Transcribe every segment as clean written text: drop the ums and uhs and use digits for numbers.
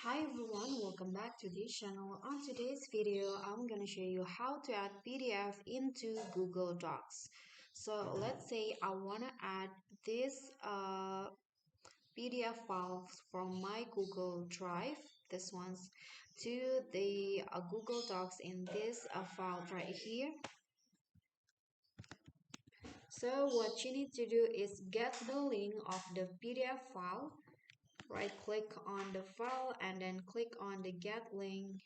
Hi everyone, welcome back to this channel. On today's video, I'm gonna show you how to add PDF into Google Docs. So let's say I wanna add this PDF files from my Google Drive, this one's, to the Google Docs in this file right here. So what you need to do is get the link of the PDF file. Right click on the file and then click on the get link,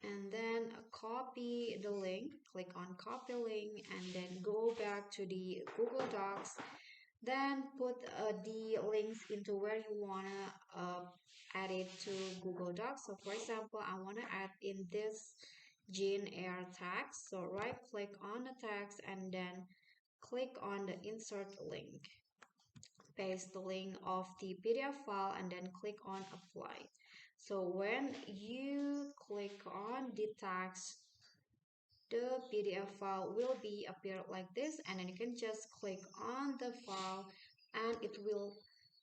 and then copy the link, click on copy link, and then go back to the Google Docs, then put the links into where you want to add it to Google Docs. So for example, I want to add in this Jane Eyre text, so right click on the text and then click on the insert link, paste the link of the PDF file and then click on apply. So when you click on the text, the PDF file will be appear like this, and then you can just click on the file and it will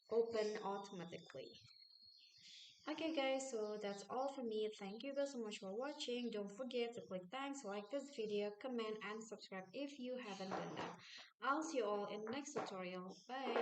open automatically. Okay guys, so that's all for me. Thank you guys so much for watching. Don't forget to click thanks, like this video, comment and subscribe if you haven't done that. I'll see you all in the next tutorial. Bye.